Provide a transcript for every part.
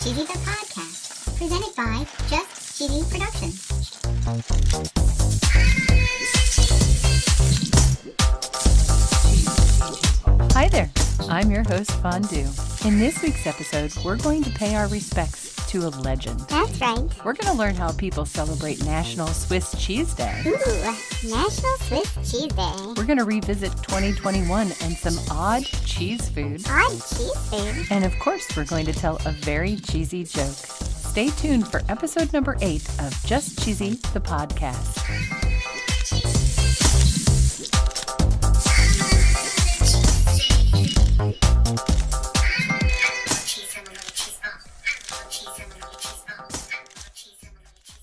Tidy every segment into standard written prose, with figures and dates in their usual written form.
Cheesy the Podcast, presented by Just Cheesy Productions. Hi there, I'm your host Fondue. In this week's episode, we're going to pay our respects to a legend. That's right. We're going to learn how people celebrate National Swiss Cheese Day. Ooh, National Swiss Cheese Day. We're going to revisit 2021 and some odd cheese food. Odd cheese food. And of course, we're going to tell a very cheesy joke. Stay tuned for episode number 8 of Just Cheesy, the podcast.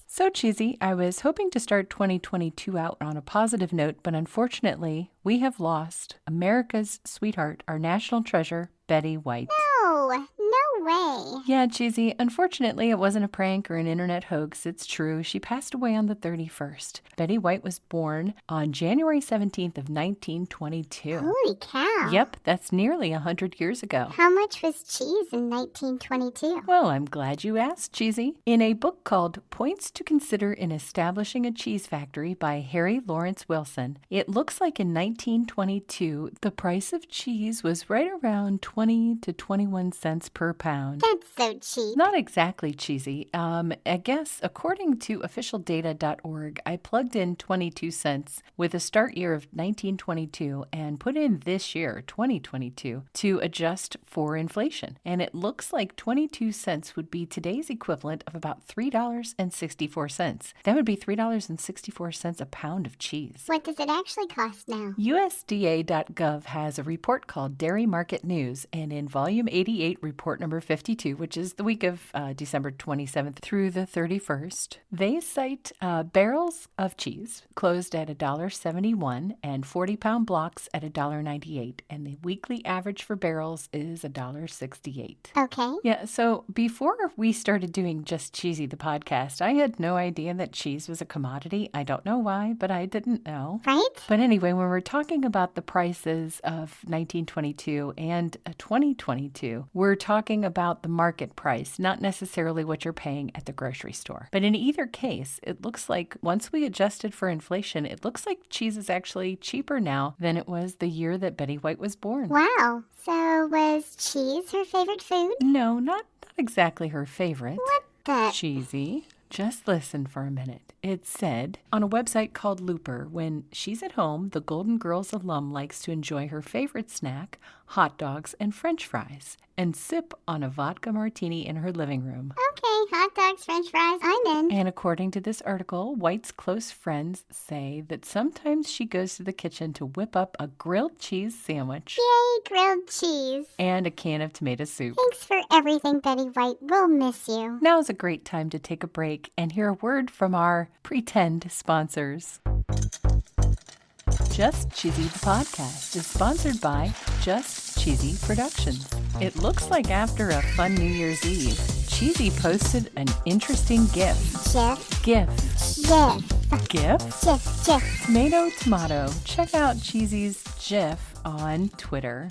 So cheesy, I was hoping to start 2022 out on a positive note, but unfortunately, we have lost America's sweetheart, our national treasure, Betty White. No way. Yeah, cheesy. Unfortunately, it wasn't a prank or an internet hoax. It's true. She passed away on the 31st. Betty White was born on January 17th of 1922. Holy cow. Yep, that's nearly 100 years ago. How much was cheese in 1922? Well, I'm glad you asked, Cheesy. In a book called Points to Consider in Establishing a Cheese Factory by Harry Lawrence Wilson, it looks like in 1922, the price of cheese was right around 20 to 21 cents per pound. That's so cheap. Not exactly cheesy. I guess according to officialdata.org, I plugged in 22 cents with a start year of 1922 and put in this year, 2022, to adjust for inflation. And it looks like 22 cents would be today's equivalent of about $3.64. That would be $3.64 a pound of cheese. What does it actually cost now? USDA.gov has a report called Dairy Market News, and in volume 88, report number 52, which is the week of December 27th through the 31st, they cite barrels of cheese closed at $1.71 and 40-pound blocks at $1.98, and the weekly average for barrels is $1.68. Okay. Yeah, so before we started doing Just Cheesy, the podcast, I had no idea that cheese was a commodity. I don't know why, but I didn't know. Right? But anyway, when we're talking about the prices of 1922 and 2022, we're talking about the market price, not necessarily what you're paying at the grocery store. But in either case, it looks like once we adjusted for inflation, it looks like cheese is actually cheaper now than it was the year that Betty White was born. Wow. So was cheese her favorite food? No, not exactly her favorite. What the? Cheesy. Just listen for a minute. It said on a website called Looper, when she's at home, the Golden Girls alum likes to enjoy her favorite snack, hot dogs and French fries, and sip on a vodka martini in her living room. Okay, hot dogs, French fries, I'm in. And according to this article, White's close friends say that sometimes she goes to the kitchen to whip up a grilled cheese sandwich. Yay, grilled cheese. And a can of tomato soup. Thanks for everything, Betty White. We'll miss you. Now is a great time to take a break and hear a word from our pretend sponsors. Just Cheesy the podcast is sponsored by Just Cheesy Productions. It looks like after a fun New Year's Eve, Cheesy posted an interesting GIF. GIF. Tomato. Check out Cheesy's GIF on Twitter.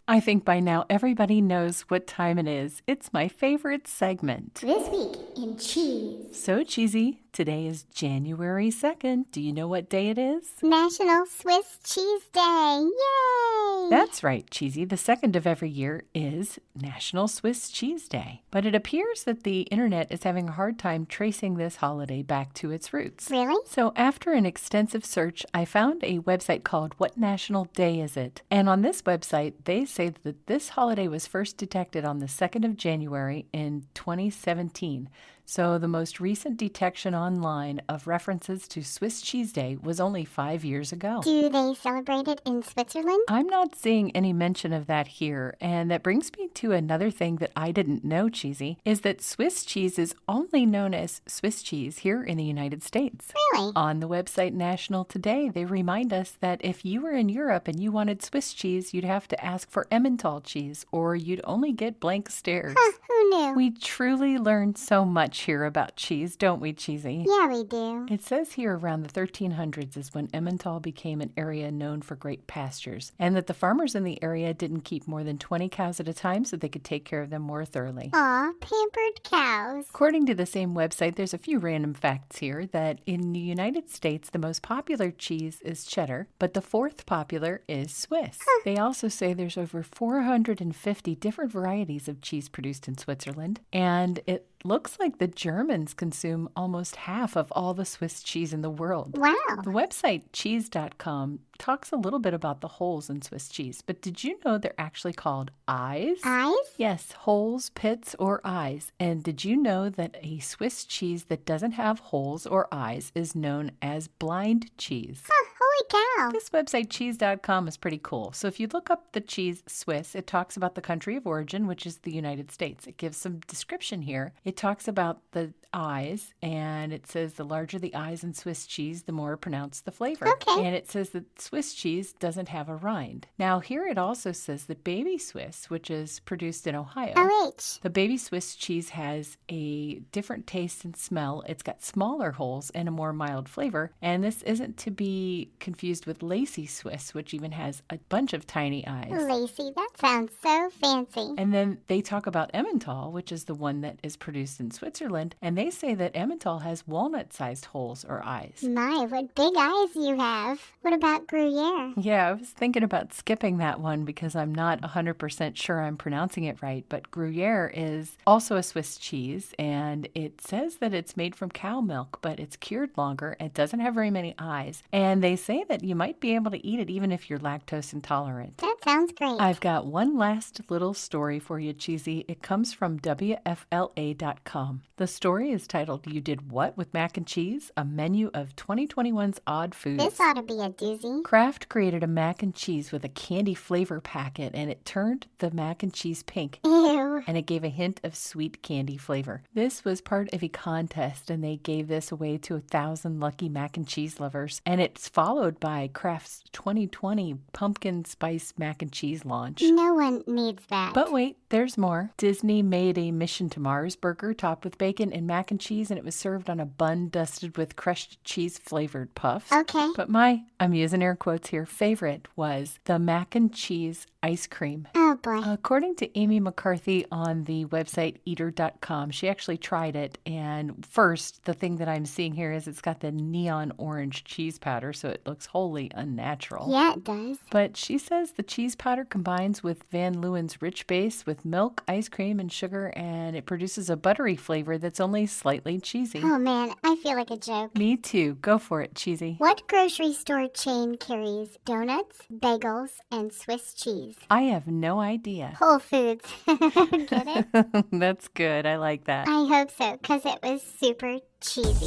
I think by now everybody knows what time it is. It's my favorite segment. This week in cheese. So cheesy, today is January 2nd. Do you know what day it is? National Swiss Cheese Day. Yay! That's right, Cheesy. The 2nd of every year is National Swiss Cheese Day. But it appears that the internet is having a hard time tracing this holiday back to its roots. Really? So after an extensive search, I found a website called What National Day Is It? And on this website, they say that this holiday was first detected on the 2nd of January in 2017. So the most recent detection online of references to Swiss Cheese Day was only 5 years ago. Do they celebrate it in Switzerland? I'm not seeing any mention of that here, and that brings me to another thing that I didn't know, Cheesy, is that Swiss cheese is only known as Swiss cheese here in the United States. Really? On the website National Today, they remind us that if you were in Europe and you wanted Swiss cheese, you'd have to ask for Emmental cheese, or you'd only get blank stares. Huh, who knew? We truly learned so much much here about cheese, don't we, Cheesy? Yeah, we do. It says here around the 1300s is when Emmental became an area known for great pastures, and that the farmers in the area didn't keep more than 20 cows at a time so they could take care of them more thoroughly. Aw, pampered cows. According to the same website, there's a few random facts here that in the United States, the most popular cheese is cheddar, but the fourth popular is Swiss. They also say there's over 450 different varieties of cheese produced in Switzerland, and it looks like the Germans consume almost half of all the Swiss cheese in the world. Wow. The website cheese.com talks a little bit about the holes in Swiss cheese, but did you know they're actually called eyes? Eyes? Yes, holes, pits, or eyes. And did you know that a Swiss cheese that doesn't have holes or eyes is known as blind cheese? Holy cow. This website, cheese.com, is pretty cool. So if you look up the cheese Swiss, it talks about the country of origin, which is the United States. It gives some description here. It talks about the eyes, and it says the larger the eyes in Swiss cheese, the more pronounced the flavor. Okay. And it says that Swiss cheese doesn't have a rind. Now, here it also says that baby Swiss, which is produced in Ohio, OH. the baby Swiss cheese has a different taste and smell. It's got smaller holes and a more mild flavor. And this isn't to be confused with Lacy Swiss, which even has a bunch of tiny eyes. Lacy, that sounds so fancy. And then they talk about Emmental, which is the one that is produced in Switzerland, and they say that Emmental has walnut-sized holes or eyes. My, what big eyes you have. What about Gruyere? Yeah, I was thinking about skipping that one because I'm not 100% sure I'm pronouncing it right, but Gruyere is also a Swiss cheese, and it says that it's made from cow milk, but it's cured longer. It doesn't have very many eyes, and they say that you might be able to eat it even if you're lactose intolerant. That sounds great. I've got one last little story for you, Cheesy. It comes from WFLA.com. The story is titled, You Did What with Mac and Cheese? A Menu of 2021's Odd Foods. This ought to be a doozy. Kraft created a mac and cheese with a candy flavor packet, and it turned the mac and cheese pink. Ew. And it gave a hint of sweet candy flavor. This was part of a contest, and they gave this away to 1,000 lucky mac and cheese lovers. And it's followed by Kraft's 2020 pumpkin spice mac and cheese launch. No one needs that. But wait, there's more. Disney made a Mission to Mars burger topped with bacon and mac and cheese, and it was served on a bun dusted with crushed cheese flavored puffs. Okay. But my, I'm using air quotes here, favorite was the mac and cheese ice cream. Oh boy. According to Amy McCarthy on the website eater.com, she actually tried it. And first, the thing that I'm seeing here is it's got the neon orange cheese powder, so it looks wholly unnatural. Yeah, it does. But she says the cheese powder combines with Van Leeuwen's rich base with milk, ice cream, and sugar, and it produces a buttery flavor that's only slightly cheesy. Oh man, I feel like a joke. Me too. Go for it, Cheesy. What grocery store chain carries donuts, bagels, and Swiss cheese? I have no idea. Whole Foods. Get it? That's good. I like that. I hope so, because it was super cheesy.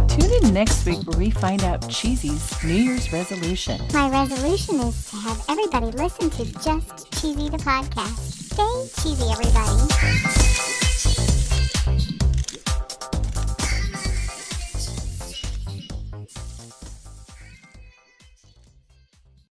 Tune in next week where we find out Cheesy's New Year's resolution. My resolution is to have everybody listen to Just Cheesy the podcast. Stay cheesy, everybody.